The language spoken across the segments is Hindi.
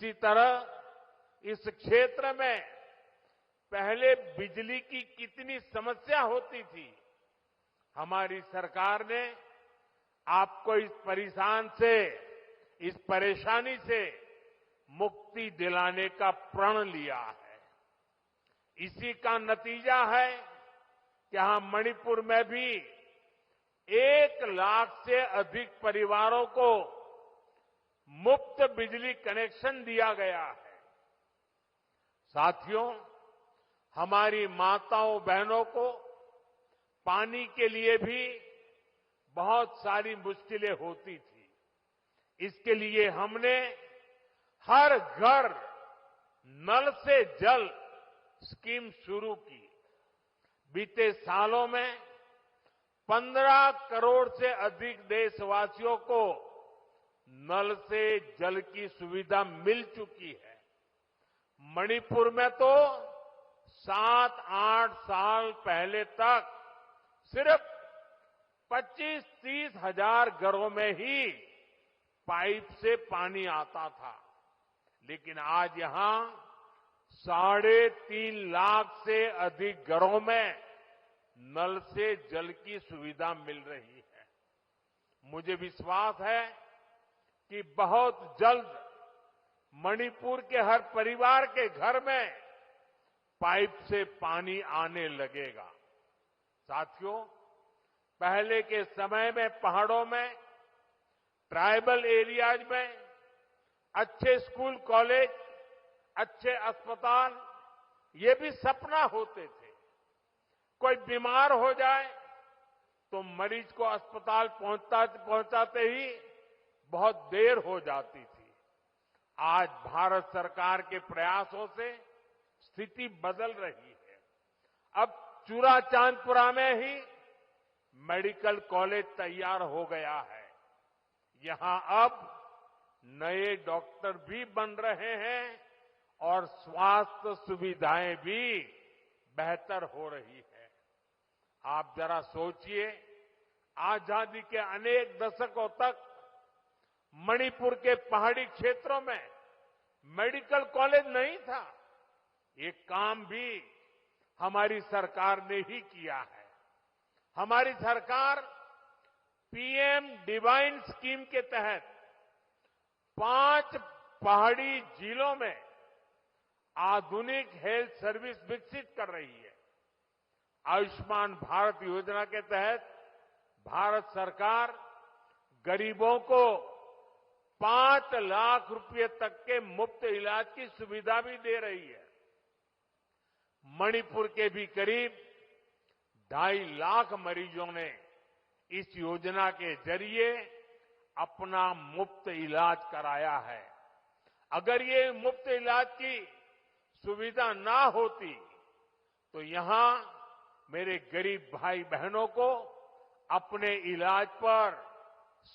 इसी तरह इस क्षेत्र में पहले बिजली की कितनी समस्या होती थी। हमारी सरकार ने आपको इस परेशानी से मुक्ति दिलाने का प्रण लिया है। इसी का नतीजा है कि यहां मणिपुर में भी 1 लाख से अधिक परिवारों को मुफ्त बिजली कनेक्शन दिया गया है। साथियों, हमारी माताओं बहनों को पानी के लिए भी बहुत सारी मुश्किलें होती थी। इसके लिए हमने हर घर नल से जल स्कीम शुरू की। बीते सालों में 15 करोड़ से अधिक देशवासियों को नल से जल की सुविधा मिल चुकी है। मणिपुर में तो 7-8 साल पहले तक सिर्फ 25-30 हजार घरों में ही पाइप से पानी आता था, लेकिन आज यहां 3.5 लाख से अधिक घरों में नल से जल की सुविधा मिल रही है। मुझे विश्वास है कि बहुत जल्द मणिपुर के हर परिवार के घर में पाइप से पानी आने लगेगा। साथियों, पहले के समय में पहाड़ों में, ट्राइबल एरियाज में अच्छे स्कूल कॉलेज, अच्छे अस्पताल ये भी सपना होते थे। कोई बीमार हो जाए तो मरीज को अस्पताल पहुंचाते ही बहुत देर हो जाती थी। आज भारत सरकार के प्रयासों से स्थिति बदल रही है। अब चूराचांदपुरा में ही मेडिकल कॉलेज तैयार हो गया है। यहां अब नए डॉक्टर भी बन रहे हैं और स्वास्थ्य सुविधाएं भी बेहतर हो रही है। आप जरा सोचिए, आजादी के अनेक दशकों तक मणिपुर के पहाड़ी क्षेत्रों में मेडिकल कॉलेज नहीं था। ये काम भी हमारी सरकार ने ही किया है। हमारी सरकार पीएम डिवाइन स्कीम के तहत 5 पहाड़ी जिलों में आधुनिक हेल्थ सर्विस विकसित कर रही है। आयुष्मान भारत योजना के तहत भारत सरकार गरीबों को 5 लाख रुपए तक के मुफ्त इलाज की सुविधा भी दे रही है। मणिपुर के भी करीब 2.5 लाख मरीजों ने इस योजना के जरिए अपना मुफ्त इलाज कराया है। अगर ये मुफ्त इलाज की सुविधा ना होती तो यहां मेरे गरीब भाई बहनों को अपने इलाज पर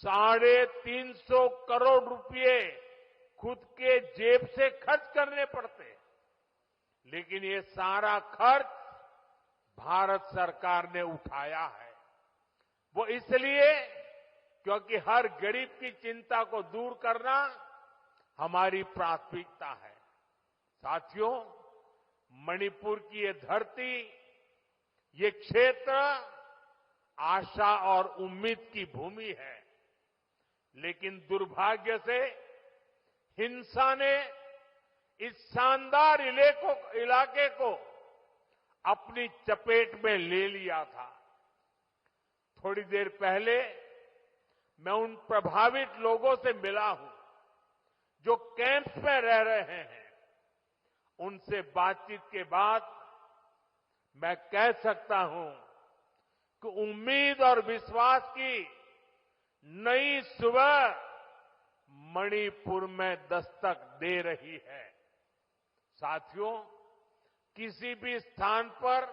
350 करोड़ रुपए खुद के जेब से खर्च करने पड़ते। लेकिन ये सारा खर्च भारत सरकार ने उठाया है। वो इसलिए क्योंकि हर गरीब की चिंता को दूर करना हमारी प्राथमिकता है। साथियों, मणिपुर की ये धरती, ये क्षेत्र आशा और उम्मीद की भूमि है। लेकिन दुर्भाग्य से हिंसा ने इस शानदार इलाके को अपनी चपेट में ले लिया था। थोड़ी देर पहले मैं उन प्रभावित लोगों से मिला हूं जो कैंप्स में रह रहे हैं। उनसे बातचीत के बाद मैं कह सकता हूं कि उम्मीद और विश्वास की नई सुबह मणिपुर में दस्तक दे रही है। साथियों, किसी भी स्थान पर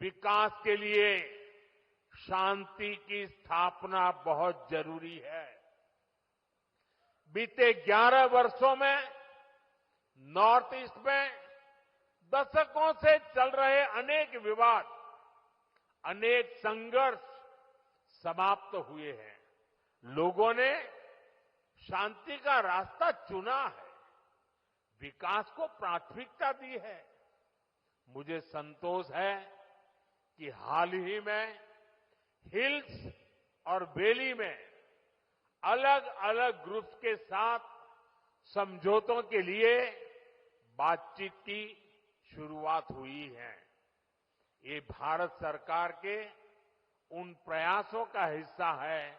विकास के लिए शांति की स्थापना बहुत जरूरी है। बीते 11 वर्षों में नॉर्थ ईस्ट में दशकों से चल रहे अनेक विवाद, अनेक संघर्ष समाप्त हुए हैं। लोगों ने शांति का रास्ता चुना है। विकास को प्राथमिकता दी है। मुझे संतोष है कि हाल ही में हिल्स और वैली में अलग अलग ग्रुप्स के साथ समझौतों के लिए बातचीत की शुरुआत हुई है। ये भारत सरकार के उन प्रयासों का हिस्सा है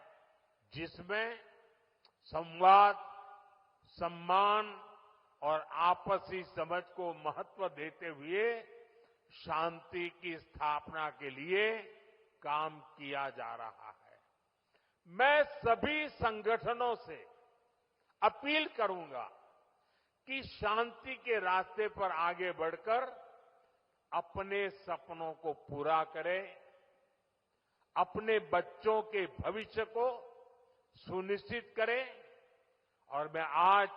जिसमें संवाद, सम्मान और आपसी समझ को महत्व देते हुए शांति की स्थापना के लिए काम किया जा रहा है। मैं सभी संगठनों से अपील करूंगा कि शांति के रास्ते पर आगे बढ़कर अपने सपनों को पूरा करें, अपने बच्चों के भविष्य को सुनिश्चित करें। और मैं आज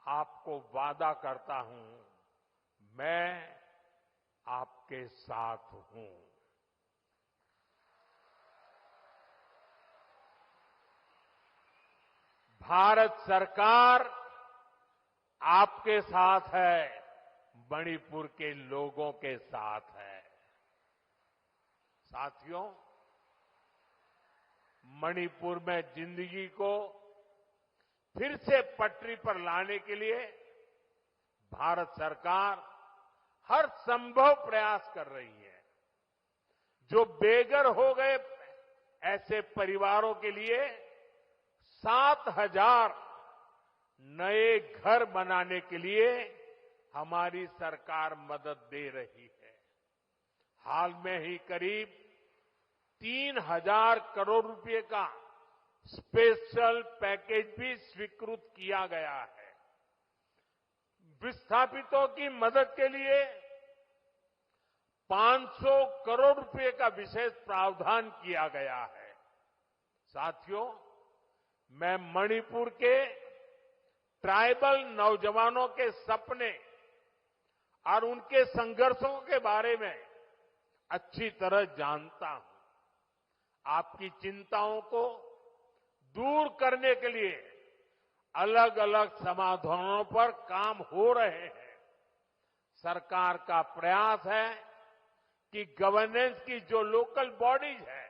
आपको वादा करता हूं, मैं आपके साथ हूं। भारत सरकार आपके साथ है, मणिपुर के लोगों के साथ है। साथियों, मणिपुर में जिंदगी को फिर से पटरी पर लाने के लिए भारत सरकार हर संभव प्रयास कर रही है। जो बेघर हो गए ऐसे परिवारों के लिए 7,000 नए घर बनाने के लिए हमारी सरकार मदद दे रही है। हाल में ही करीब 3,000 करोड़ रुपए का स्पेशल पैकेज भी स्वीकृत किया गया है। विस्थापितों की मदद के लिए 500 करोड़ रुपए का विशेष प्रावधान किया गया है। साथियों, मैं मणिपुर के ट्राइबल नौजवानों के सपने और उनके संघर्षों के बारे में अच्छी तरह जानता हूं। आपकी चिंताओं को दूर करने के लिए अलग अलग समाधानों पर काम हो रहे हैं। सरकार का प्रयास है कि गवर्नेंस की जो लोकल बॉडीज है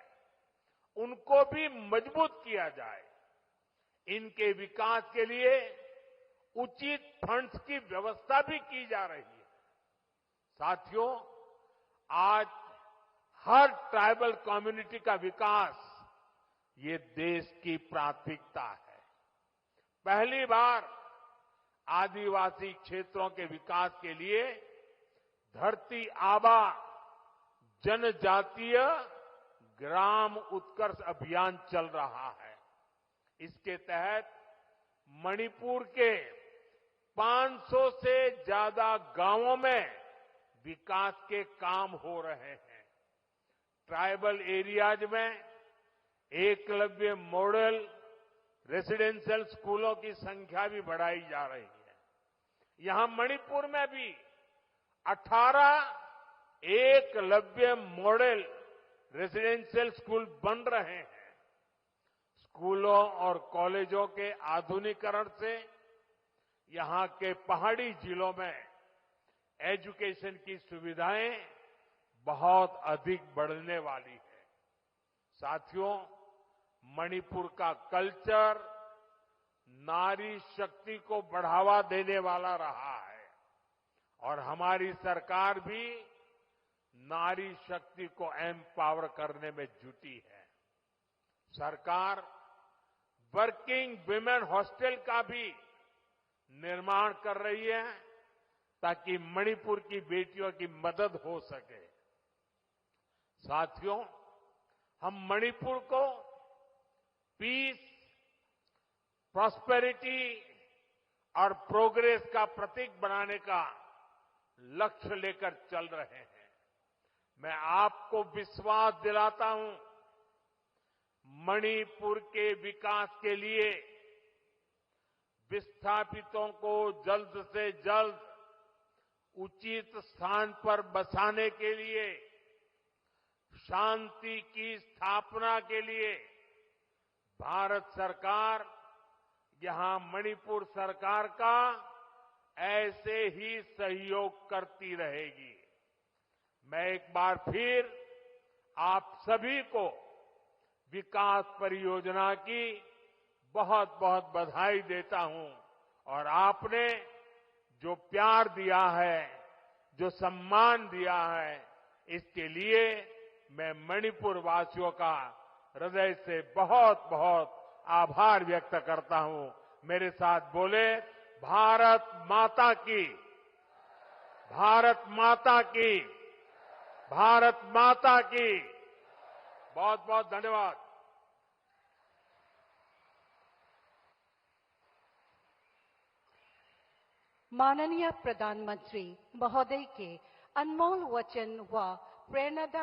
उनको भी मजबूत किया जाए। इनके विकास के लिए उचित फंड्स की व्यवस्था भी की जा रही है। साथियों, आज हर ट्राइबल कम्युनिटी का विकास ये देश की प्राथमिकता है। पहली बार आदिवासी क्षेत्रों के विकास के लिए धरती आबा जनजातीय ग्राम उत्कर्ष अभियान चल रहा है। इसके तहत मणिपुर के 500 से ज्यादा गांवों में विकास के काम हो रहे हैं। ट्राइबल एरियाज में एकलव्य मॉडल रेसिडेंशियल स्कूलों की संख्या भी बढ़ाई जा रही है। यहां मणिपुर में भी 18 एकलव्य मॉडल रेसिडेंशियल स्कूल बन रहे हैं। स्कूलों और कॉलेजों के आधुनिकीकरण से यहां के पहाड़ी जिलों में एजुकेशन की सुविधाएं बहुत अधिक बढ़ने वाली है। साथियों, मणिपुर का कल्चर नारी शक्ति को बढ़ावा देने वाला रहा है और हमारी सरकार भी नारी शक्ति को एम्पावर करने में जुटी है। सरकार वर्किंग विमेन हॉस्टल का भी निर्माण कर रही है ताकि मणिपुर की बेटियों की मदद हो सके। साथियों, हम मणिपुर को पीस, प्रॉस्पेरिटी और प्रोग्रेस का प्रतीक बनाने का लक्ष्य लेकर चल रहे हैं। मैं आपको विश्वास दिलाता हूं, मणिपुर के विकास के लिए विस्थापितों को जल्द से जल्द उचित स्थान पर बसाने के लिए, शांति की स्थापना के लिए भारत सरकार यहां मणिपुर सरकार का ऐसे ही सहयोग करती रहेगी। मैं एक बार फिर आप सभी को विकास परियोजना की बहुत बहुत बधाई देता हूं और आपने जो प्यार दिया है, जो सम्मान दिया है, इसके लिए मैं मणिपुर वासियों का हृदय से बहुत बहुत आभार व्यक्त करता हूं। मेरे साथ बोले, भारत माता की, भारत माता की, भारत माता की। बहुत बहुत धन्यवाद। माननीय प्रधानमंत्री महोदय के अनमोल वचन व प्रेरणादायी